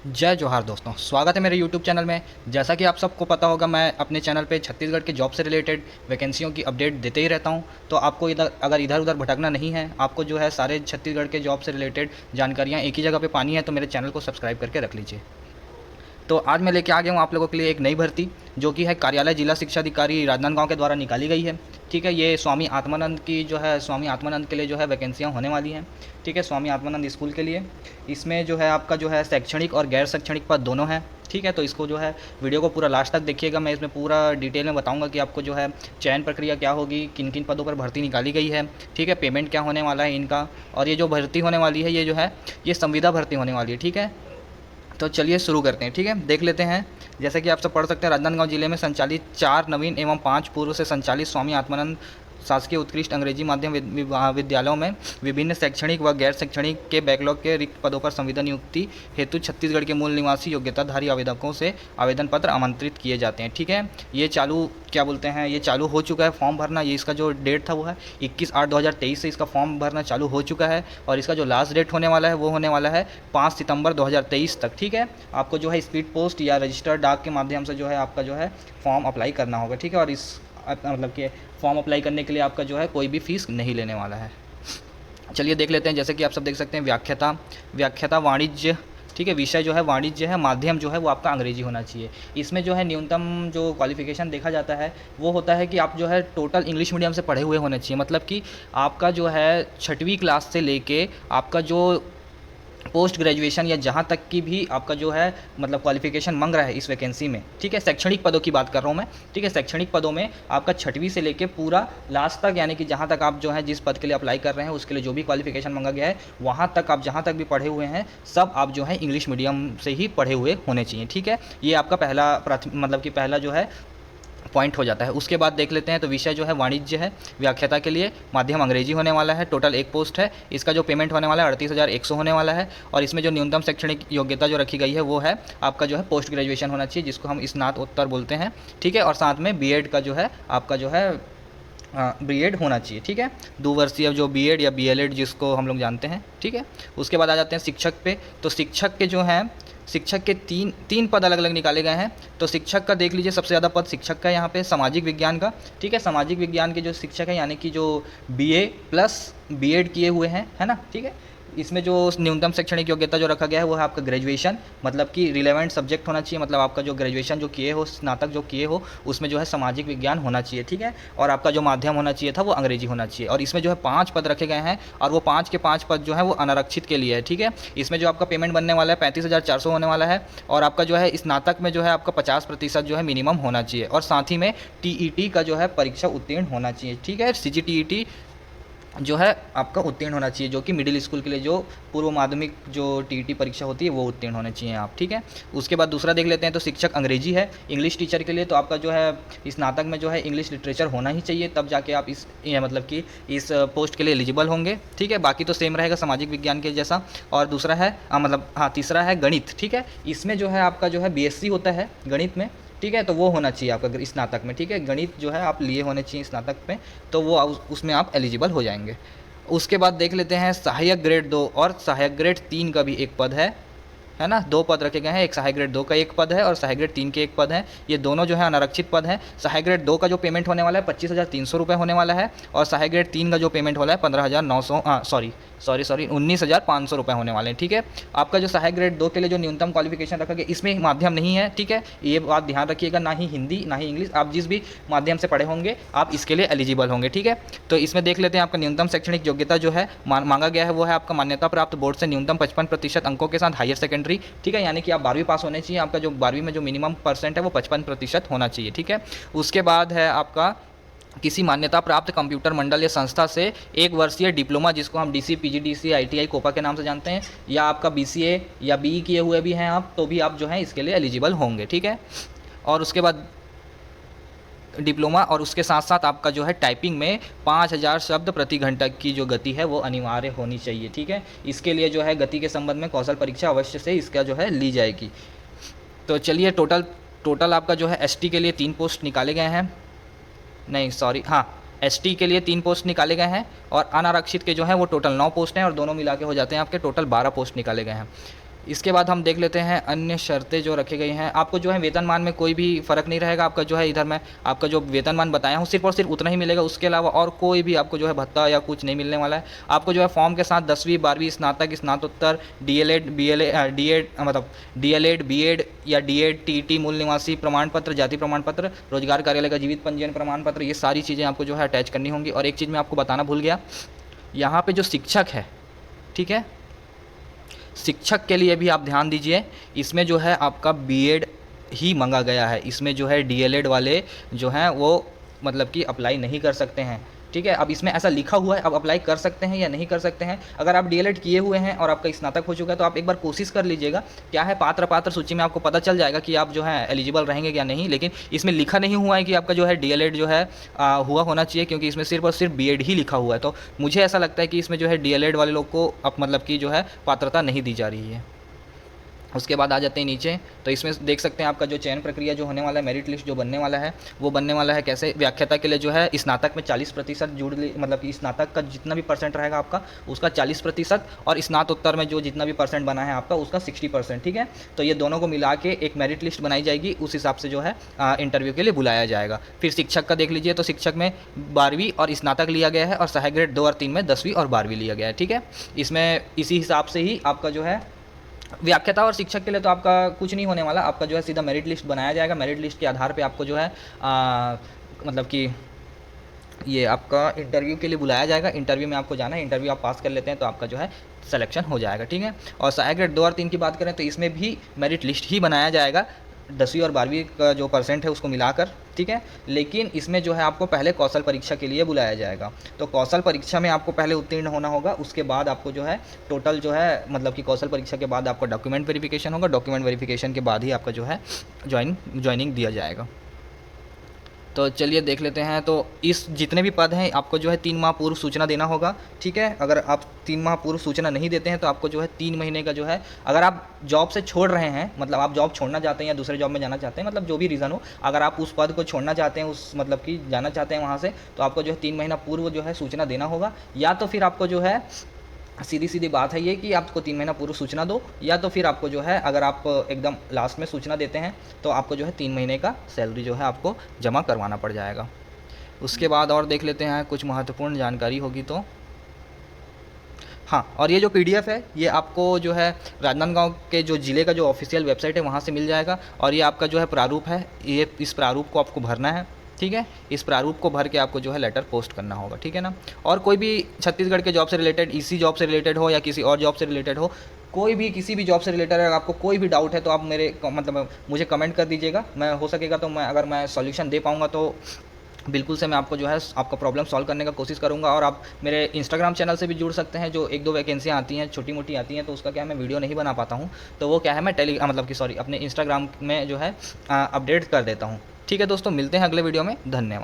जय जोहार दोस्तों, स्वागत है मेरे YouTube चैनल में। जैसा कि आप सबको पता होगा, मैं अपने चैनल पे छत्तीसगढ़ के जॉब से रिलेटेड वैकेंसियों की अपडेट देते ही रहता हूं। तो आपको इधर उधर भटकना नहीं है, आपको जो है सारे छत्तीसगढ़ के जॉब से रिलेटेड जानकारियां एक ही जगह पे पानी है, तो मेरे चैनल को सब्सक्राइब करके रख लीजिए। तो आज मैं लेके आ गया हूँ आप लोगों के लिए एक नई भर्ती, जो कि है कार्यालय जिला शिक्षा अधिकारी राजनांदगांव के द्वारा निकाली गई है। ठीक है, ये स्वामी आत्मानंद की जो है स्वामी आत्मानंद के लिए जो है वैकेंसियाँ होने वाली हैं। ठीक है, स्वामी आत्मानंद स्कूल के लिए इसमें जो है आपका जो है शैक्षणिक और गैर शैक्षणिक पद दोनों हैं। ठीक है, तो इसको जो है वीडियो को पूरा लास्ट तक देखिएगा। मैं इसमें पूरा डिटेल में बताऊंगा कि आपको जो है चयन प्रक्रिया क्या होगी, किन किन पदों पर भर्ती निकाली गई है। ठीक है, पेमेंट क्या होने वाला है इनका, और ये जो भर्ती होने वाली है ये जो है ये संविदा भर्ती होने वाली है। ठीक है, तो चलिए शुरू करते हैं। ठीक है, देख लेते हैं। जैसे कि आप सब पढ़ सकते हैं, राजनांदगांव जिले में संचालित 4 नवीन एवं 5 पूर्व से संचालित स्वामी आत्मानंद शासकीय उत्कृष्ट अंग्रेजी माध्यम विद्यालयों में विभिन्न शैक्षणिक व गैर शैक्षणिक के बैकलॉग के रिक्त पदों पर संविदा नियुक्ति हेतु छत्तीसगढ़ के मूल निवासी योग्यताधारी आवेदकों से आवेदन पत्र आमंत्रित किए जाते हैं। ठीक है, ये चालू क्या बोलते हैं, ये चालू हो चुका है फॉर्म भरना। ये इसका जो डेट था वो है 21/8/2023 से इसका फॉर्म भरना चालू हो चुका है, और इसका जो लास्ट डेट होने वाला है वो होने वाला है 5 सितंबर 2023 तक। ठीक है, आपको जो है स्पीड पोस्ट या रजिस्टर्ड डाक के माध्यम से जो है आपका जो है फॉर्म अप्लाई करना होगा। ठीक है, और इस मतलब कि फॉर्म अप्लाई करने के लिए आपका जो है कोई भी फ़ीस नहीं लेने वाला है। चलिए देख लेते हैं। जैसे कि आप सब देख सकते हैं, व्याख्याता वाणिज्य। ठीक है, विषय जो है वाणिज्य है, माध्यम जो है वो आपका अंग्रेजी होना चाहिए। इसमें जो है न्यूनतम जो क्वालिफिकेशन देखा जाता है वो होता है कि आप जो है टोटल इंग्लिश मीडियम से पढ़े हुए होने चाहिए। मतलब कि आपका जो है 6वीं क्लास से लेके आपका जो पोस्ट ग्रेजुएशन या जहाँ तक की भी आपका जो है मतलब क्वालिफिकेशन मांग रहा है इस वैकेंसी में। ठीक है, शैक्षणिक पदों की बात कर रहा हूँ मैं। ठीक है, शैक्षणिक पदों में आपका 6वीं से लेके पूरा लास्ट तक, यानी कि जहाँ तक आप जो है जिस पद के लिए अप्लाई कर रहे हैं उसके लिए जो भी क्वालिफिकेशन मांगा गया है वहाँ तक आप जहाँ तक भी पढ़े हुए हैं सब आप जो है इंग्लिश मीडियम से ही पढ़े हुए होने चाहिए। ठीक है, ये आपका पहला मतलब कि पहला जो है पॉइंट हो जाता है। उसके बाद देख लेते हैं, तो विषय जो है वाणिज्य है, व्याख्याता के लिए माध्यम अंग्रेजी होने वाला है। टोटल 1 पोस्ट है। इसका जो पेमेंट होने वाला है 38,100 होने वाला है, और इसमें जो न्यूनतम शैक्षणिक योग्यता जो रखी गई है वो है आपका जो है पोस्ट ग्रेजुएशन होना चाहिए, जिसको हम स्नातकोत्तर बोलते हैं। ठीक है, और साथ में बीएड का जो है आपका जो है बीएड होना चाहिए। ठीक है, 2 वर्षीय जो बीएड या बीएलएड जिसको हम लोग जानते हैं। ठीक है, उसके बाद आ जाते हैं शिक्षक पे। तो शिक्षक के जो हैं, शिक्षक के तीन पद अलग अलग निकाले गए हैं। तो शिक्षक का देख लीजिए, सबसे ज़्यादा पद शिक्षक का है यहाँ पे सामाजिक विज्ञान का। ठीक है, सामाजिक विज्ञान के जो शिक्षक है यानी कि जो बीए प्लस बीएड किए हुए हैं, है ना। ठीक है, इसमें जो न्यूनतम शैक्षणिक योग्यता जो रखा गया है वो है आपका ग्रेजुएशन, मतलब कि रिलेवेंट सब्जेक्ट होना चाहिए। मतलब आपका जो ग्रेजुएशन जो किए हो, स्नातक जो किए हो, उसमें जो है सामाजिक विज्ञान होना चाहिए। ठीक है, और आपका जो माध्यम होना चाहिए था वो अंग्रेजी होना चाहिए। और इसमें जो है 5 पद रखे गए हैं, और वो 5 के 5 पद जो है वो अनारक्षित के लिए है। ठीक है, इसमें जो आपका पेमेंट बनने वाला है 35,400 होने वाला है, और आपका जो है स्नातक में जो है आपका 50% जो है मिनिमम होना चाहिए, और साथ ही में टीईटी का जो है परीक्षा उत्तीर्ण होना चाहिए। ठीक है, सीजीटीईटी जो है आपका उत्तीर्ण होना चाहिए, जो कि मिडिल स्कूल के लिए जो पूर्व माध्यमिक जो टीईटी परीक्षा होती है वो उत्तीर्ण होने चाहिए आप। ठीक है, उसके बाद दूसरा देख लेते हैं। तो शिक्षक अंग्रेजी है, इंग्लिश टीचर के लिए तो आपका जो है स्नातक में जो है इंग्लिश लिटरेचर होना ही चाहिए, तब जाके आप इस मतलब कि इस पोस्ट के लिए एलिजिबल होंगे। ठीक है, बाकी तो सेम रहेगा सामाजिक विज्ञान के जैसा। और दूसरा है तीसरा है गणित। ठीक है, इसमें जो है आपका जो है बीएससी होता है गणित में। ठीक है, तो वो होना चाहिए आपका स्नातक में। ठीक है, गणित जो है आप लिए होने चाहिए स्नातक में, तो वो उसमें आप एलिजिबल हो जाएंगे। उसके बाद देख लेते हैं सहायक ग्रेड 2 और सहायक ग्रेड 3 का भी एक पद है ना। 2 पद रखे गए हैं, एक सहायक ग्रेड 2 का एक पद है और सहायक ग्रेड 3 के एक पद है। ये दोनों जो है अनारक्षित पद हैं। सहायक ग्रेड 2 का जो पेमेंट होने वाला है 25,300 रुपये होने वाला है, और सहायक ग्रेड 3 का जो पेमेंट वाला है 15,900 सॉरी 19,500 रुपये होने वाले हैं। ठीक है, आपका जो सहायक ग्रेड 2 के लिए जो न्यूनतम क्वालिफिकेशन रखा गया इसमें माध्यम नहीं है। ठीक है, ये बात ध्यान रखिएगा, ना ही हिंदी ना ही इंग्लिश, आप जिस भी माध्यम से पढ़े होंगे आप इसके लिए एलिजिबल होंगे। ठीक है, तो इसमें देख लेते हैं आपका न्यूनतम शैक्षणिक योग्यता जो है मांगा गया है वो है आपका मान्यता प्राप्त बोर्ड से न्यूनतम 55% अंकों के साथ हायर सेकेंडरी। ठीक है, यानी कि आप 12वीं पास होने चाहिए, आपका जो 12वीं में जो मिनिमम परसेंट है वो 55% होना चाहिए। ठीक है, उसके बाद है आपका किसी मान्यता प्राप्त कंप्यूटर मंडल या संस्था से 1 वर्षीय डिप्लोमा, जिसको हम डीसी पीजीडीसी आईटीआई कोपा के नाम से जानते हैं, या आपका बीसीए या बीई किए हुए भी हैं आप, तो भी आप जो हैं इसके लिए एलिजिबल होंगे। ठीक है, और उसके बाद डिप्लोमा, और उसके साथ साथ आपका जो है टाइपिंग में 5,000 शब्द प्रति घंटा की जो गति है वो अनिवार्य होनी चाहिए। ठीक है, इसके लिए जो है गति के संबंध में कौशल परीक्षा अवश्य से इसका जो है ली जाएगी। तो चलिए टोटल आपका जो है एसटी के लिए 3 पोस्ट निकाले गए हैं, नहीं सॉरी एसटी के लिए 3 पोस्ट निकाले गए हैं, और अनारक्षित के जो है वो टोटल 9 पोस्ट हैं, और दोनों मिला के हो जाते हैं आपके टोटल 12 पोस्ट निकाले गए हैं। इसके बाद हम देख लेते हैं अन्य शर्तें जो रखी गई हैं। आपको जो है वेतनमान में कोई भी फ़र्क नहीं रहेगा। आपका जो है इधर मैं आपका जो वेतनमान बताया हूँ सिर्फ और सिर्फ उतना ही मिलेगा, उसके अलावा और कोई भी आपको जो है भत्ता या कुछ नहीं मिलने वाला है। आपको जो है फॉर्म के साथ 10वीं 12वीं स्नातक स्नातकोत्तर डीएलएड बीएलए डीएड मतलब डीएलएड बीएड या डीएड टीटी मूल निवासी प्रमाण पत्र, जाति प्रमाण पत्र, रोजगार कार्यालय का जीवित पंजीयन प्रमाण पत्र, ये सारी चीज़ें आपको जो है अटैच करनी होंगी। और एक चीज़ मैं आपको बताना भूल गया, यहाँ पे जो शिक्षक है, ठीक है, शिक्षक के लिए भी आप ध्यान दीजिए, इसमें जो है आपका बीएड ही मांगा गया है। इसमें जो है डीएलएड वाले जो हैं वो मतलब कि अप्लाई नहीं कर सकते हैं, ठीक है। अब इसमें ऐसा लिखा हुआ है, अब अप्लाई कर सकते हैं या नहीं कर सकते हैं। अगर आप डीएलएड किए हुए हैं और आपका स्नातक हो चुका है तो आप एक बार कोशिश कर लीजिएगा, क्या है पात्र सूची में आपको पता चल जाएगा कि आप जो है एलिजिबल रहेंगे या नहीं। लेकिन इसमें लिखा नहीं हुआ है कि आपका जो है डीएलएड जो है हुआ होना चाहिए, क्योंकि इसमें सिर्फ और सिर्फ बीएड ही लिखा हुआ है। तो मुझे ऐसा लगता है कि इसमें जो है डीएलएड वाले लोग को अब मतलब कि जो है पात्रता नहीं दी जा रही है। उसके बाद आ जाते हैं नीचे, तो इसमें देख सकते हैं आपका जो चयन प्रक्रिया जो होने वाला है, मेरिट लिस्ट जो बनने वाला है वो बनने वाला है कैसे। व्याख्याता के लिए जो है स्नातक में 40% जुड़ मतलब कि स्नातक का जितना भी परसेंट रहेगा आपका उसका 40%, और स्नातकोत्तर में जो जितना भी परसेंट बना है आपका उसका 60%, ठीक है। तो ये दोनों को मिला के एक मेरिट लिस्ट बनाई जाएगी, उस हिसाब से जो है इंटरव्यू के लिए बुलाया जाएगा। फिर शिक्षक का देख लीजिए, तो शिक्षक में 12वीं और स्नातक लिया गया है, और सहायक ग्रेड 2 और 3 में 10वीं और 12वीं लिया गया है, ठीक है। इसमें इसी हिसाब से ही आपका जो है व्याख्याता और शिक्षक के लिए तो आपका कुछ नहीं होने वाला, आपका जो है सीधा मेरिट लिस्ट बनाया जाएगा। मेरिट लिस्ट के आधार पे आपको जो है मतलब कि ये आपका इंटरव्यू के लिए बुलाया जाएगा। इंटरव्यू में आपको जाना है, इंटरव्यू आप पास कर लेते हैं तो आपका जो है सिलेक्शन हो जाएगा, ठीक है। और सहायक ग्रेड 2 और 3 की बात करें तो इसमें भी मेरिट लिस्ट ही बनाया जाएगा, 10वीं और 12वीं का जो परसेंट है उसको मिलाकर, ठीक है। लेकिन इसमें जो है आपको पहले कौशल परीक्षा के लिए बुलाया जाएगा। तो कौशल परीक्षा में आपको पहले उत्तीर्ण होना होगा, उसके बाद आपको जो है टोटल जो है मतलब कि कौशल परीक्षा के बाद आपका डॉक्यूमेंट वेरिफिकेशन होगा, डॉक्यूमेंट वेरिफिकेशन के बाद ही आपका जो है ज्वाइनिंग दिया जाएगा। तो चलिए देख लेते हैं। तो इस जितने भी पद हैं आपको जो है 3 माह पूर्व सूचना देना होगा, ठीक है। अगर आप 3 माह पूर्व सूचना नहीं देते हैं तो आपको जो है 3 महीने का जो है, अगर आप जॉब से छोड़ रहे हैं, मतलब आप जॉब छोड़ना चाहते हैं या दूसरे जॉब में जाना चाहते हैं, मतलब जो भी रीज़न हो, अगर आप उस पद को छोड़ना चाहते हैं, उस मतलब कि जाना चाहते हैं वहाँ से, तो आपको जो है 3 महीना पूर्व जो है सूचना देना होगा। या तो फिर आपको जो है सीधी सीधी बात है ये कि आपको 3 महीना पूर्व सूचना दो, या तो फिर आपको जो है अगर आप एकदम लास्ट में सूचना देते हैं तो आपको जो है 3 महीने का सैलरी जो है आपको जमा करवाना पड़ जाएगा। उसके बाद और देख लेते हैं कुछ महत्वपूर्ण जानकारी होगी तो हाँ, और ये जो पीडीएफ है ये आपको जो है राजनांदगांव के जो ज़िले का जो ऑफिशियल वेबसाइट है वहाँ से मिल जाएगा। और ये आपका जो है प्रारूप है, ये इस प्रारूप को आपको भरना है, ठीक है। इस प्रारूप को भर के आपको जो है लेटर पोस्ट करना होगा, ठीक है ना। और कोई भी छत्तीसगढ़ के जॉब से रिलेटेड, इसी जॉब से रिलेटेड हो या किसी और जॉब से रिलेटेड हो, कोई भी किसी भी जॉब से रिलेटेड अगर आपको कोई भी डाउट है तो आप मेरे मतलब मुझे कमेंट कर दीजिएगा। मैं हो सकेगा तो अगर मैं सॉल्यूशन दे पाऊँगा तो बिल्कुल से मैं आपको जो है आपका प्रॉब्लम सॉल्व करने का कोशिश करूँगा। और आप मेरे इंस्टाग्राम चैनल से भी जुड़ सकते हैं, जो 1-2 वैकेंसियाँ आती हैं छोटी मोटी आती हैं, तो उसका क्या है मैं वीडियो नहीं बना पाता हूँ, तो वो क्या है मैं मतलब कि अपने इंस्टाग्राम में जो है अपडेट कर देता हूँ, ठीक है दोस्तों। मिलते हैं अगले वीडियो में, धन्यवाद।